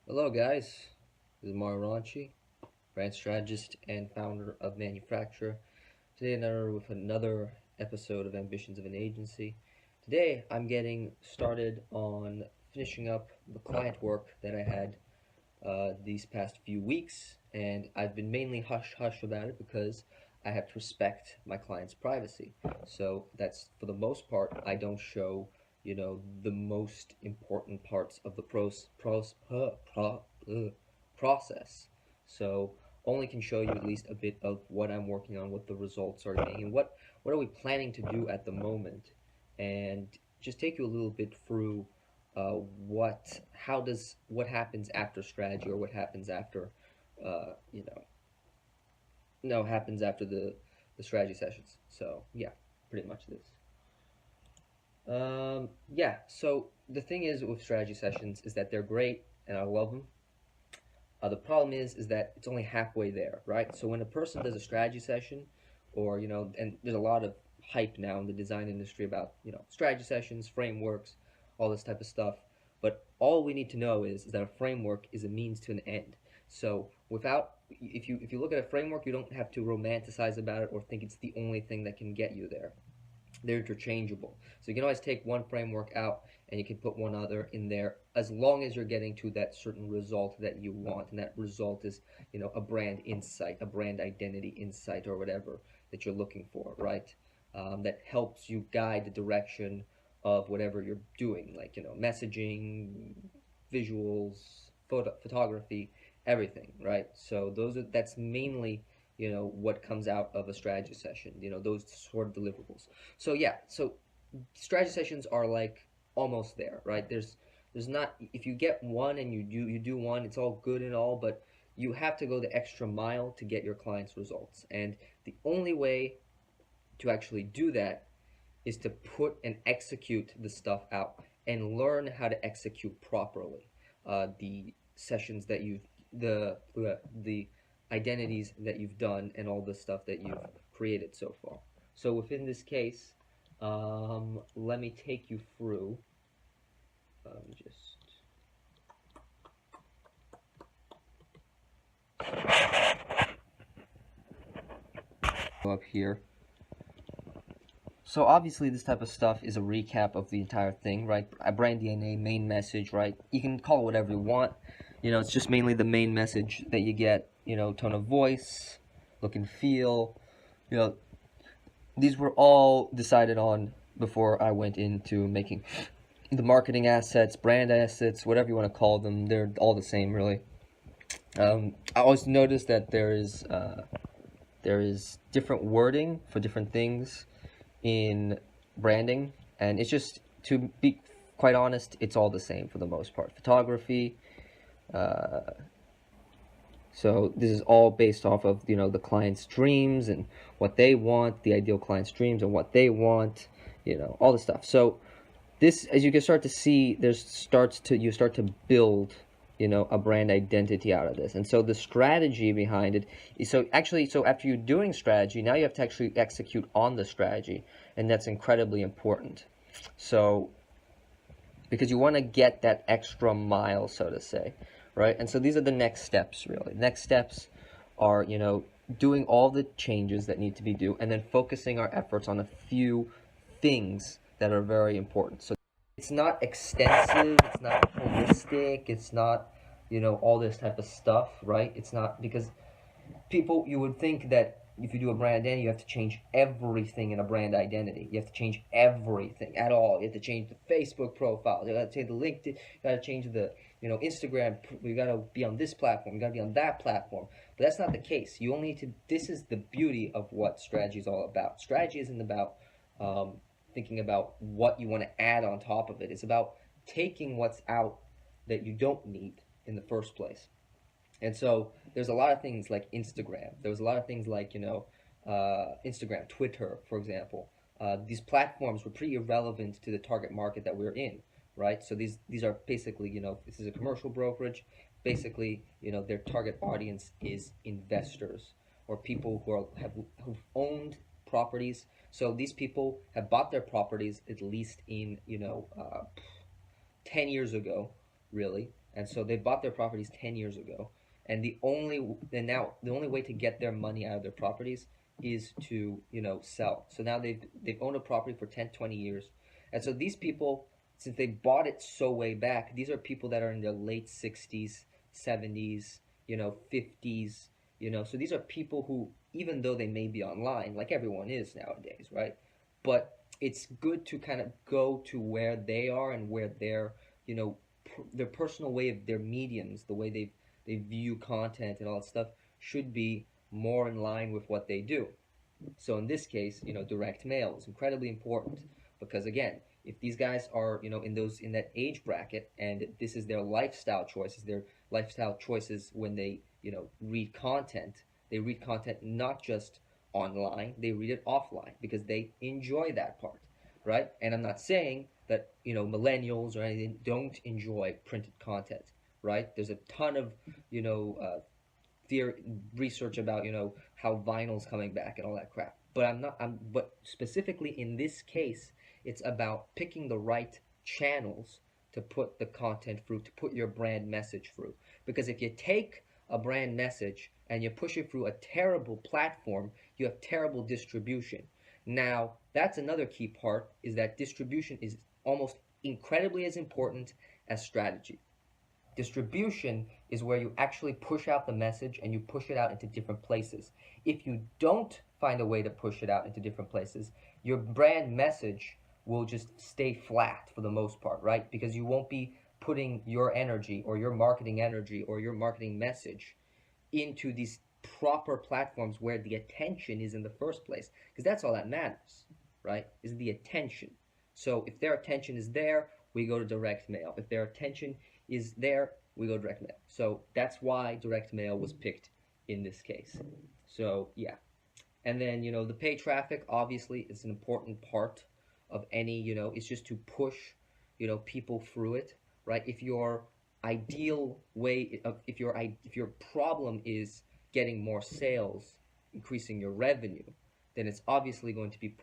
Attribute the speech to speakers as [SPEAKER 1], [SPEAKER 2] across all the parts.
[SPEAKER 1] Hello guys, this is Mario Ranchi, brand strategist and founder of Manufacturer. Today with another episode of Ambitions of an Agency. Today I'm getting started on finishing up the client work that I had these past few weeks, and I've been mainly hush-hush about it because I have to respect my client's privacy. So that's, for the most part, I don't show, the most important parts of the process. So only can show you at least a bit of what I'm working on, what the results are being, and what are we planning to do at the moment, and just take you a little bit through what happens after strategy, or what happens after uh, you know no happens after the strategy sessions. So yeah, pretty much this. Yeah, so the thing is with strategy sessions is that they're great and I love them. The problem is that it's only halfway there, right? So when a person does a strategy session, or and there's a lot of hype now in the design industry about strategy sessions, frameworks, all this type of stuff. But all we need to know is that a framework is a means to an end. So without, if you look at a framework, you don't have to romanticize about it or think it's the only thing that can get you there. They're interchangeable. So you can always take one framework out and you can put one other in there, as long as you're getting to that certain result that you want. And that result is, a brand insight, a brand identity insight, or whatever that you're looking for, right? That helps you guide the direction of whatever you're doing, like, messaging, visuals, photography, everything, right? So that's mainly what comes out of a strategy session, those sort of deliverables. So yeah, so strategy sessions are like almost there, right? There's not, if you get one and you do one, it's all good and all, but you have to go the extra mile to get your clients results. And the only way to actually do that is to put and execute the stuff out and learn how to execute properly the sessions that the identities that you've done and all the stuff that you've created so far. So within this case, let me take you through. Just go up here. So obviously this type of stuff is a recap of the entire thing, right? A brand DNA, main message, right? You can call it whatever you want. It's just mainly the main message that you get, tone of voice, look and feel. You know, these were all decided on before I went into making the marketing assets, brand assets, whatever you want to call them. They're all the same, really. I always noticed that there is different wording for different things in branding, and it's just, to be quite honest, it's all the same for the most part. Photography, so this is all based off of the client's dreams and what they want, the ideal client's dreams and what they want, all the stuff. So this, as you can start to see, you start to build a brand identity out of this. And so the strategy behind it is, so after you're doing strategy, now you have to actually execute on the strategy, and that's incredibly important. So because you want to get that extra mile, so to say, right? And so these are the next steps, really. Next steps are, doing all the changes that need to be done, and then focusing our efforts on a few things that are very important. So it's not extensive, it's not holistic, it's not, all this type of stuff, right? It's not, because you would think that if you do a brand identity, you have to change everything in a brand identity. You have to change everything at all. You have to change the Facebook profile. You got to change the LinkedIn. You got to change the Instagram. You got to be on this platform. You got to be on that platform. But that's not the case. You only need to. This is the beauty of what strategy is all about. Strategy isn't about thinking about what you want to add on top of it. It's about taking what's out that you don't need in the first place. And so there's a lot of things like Instagram. There was a lot of things like, Instagram, Twitter, for example. These platforms were pretty irrelevant to the target market that we're in, right? So these are basically, this is a commercial brokerage. Basically, their target audience is investors, or people who've owned properties. So these people have bought their properties at least in 10 years ago, really, and so they bought their properties 10 years ago, and now the only way to get their money out of their properties is to, sell. So now they've owned a property for 10, 20 years, and so these people, since they bought it so way back, these are people that are in their late 60s, 70s, 50s, so these are people who, even though they may be online, like everyone is nowadays, right? But it's good to kind of go to where they are and where their personal way of their mediums, the way they view content and all that stuff should be more in line with what they do. So in this case, direct mail is incredibly important because, again, if these guys are, in that age bracket, and this is their lifestyle choices when they, read content. They read content not just online, they read it offline because they enjoy that part, right? And I'm not saying that, millennials or anything don't enjoy printed content, right? There's a ton of, theory research about, how vinyl's coming back and all that crap. But but specifically in this case, it's about picking the right channels to put the content through, to put your brand message through. Because if you take a brand message and you push it through a terrible platform, you have terrible distribution. Now, that's another key part, is that distribution is almost incredibly as important as strategy. Distribution is where you actually push out the message and you push it out into different places. If you don't find a way to push it out into different places, your brand message will just stay flat for the most part, right? Because you won't be putting your energy or your marketing message into these proper platforms where the attention is in the first place. Because that's all that matters, right? Is the attention. So if their attention is there, we go to direct mail. If their attention is there, we go direct mail. So that's why direct mail was picked in this case. So yeah. And then, the paid traffic obviously is an important part of any, it's just to push, people through it, right? If your ideal way of, if your problem is getting more sales, increasing your revenue, then it's obviously going to be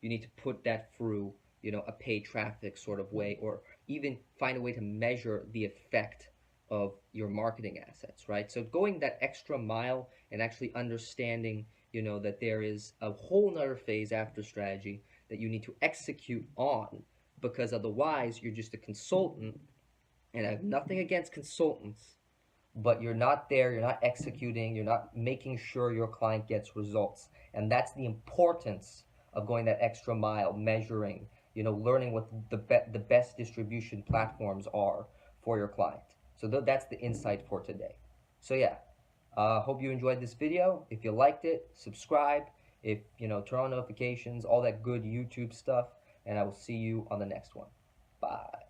[SPEAKER 1] you need to put that through, a paid traffic sort of way, or even find a way to measure the effect of your marketing assets, right? So going that extra mile and actually understanding, that there is a whole nother phase after strategy that you need to execute on, because otherwise you're just a consultant. And I have nothing against consultants, but you're not there, you're not executing, you're not making sure your client gets results. And that's the importance of going that extra mile, measuring, learning what the best distribution platforms are for your client. So that's the insight for today. So yeah, hope you enjoyed this video. If you liked it, subscribe. If, turn on notifications, all that good YouTube stuff. And I will see you on the next one. Bye.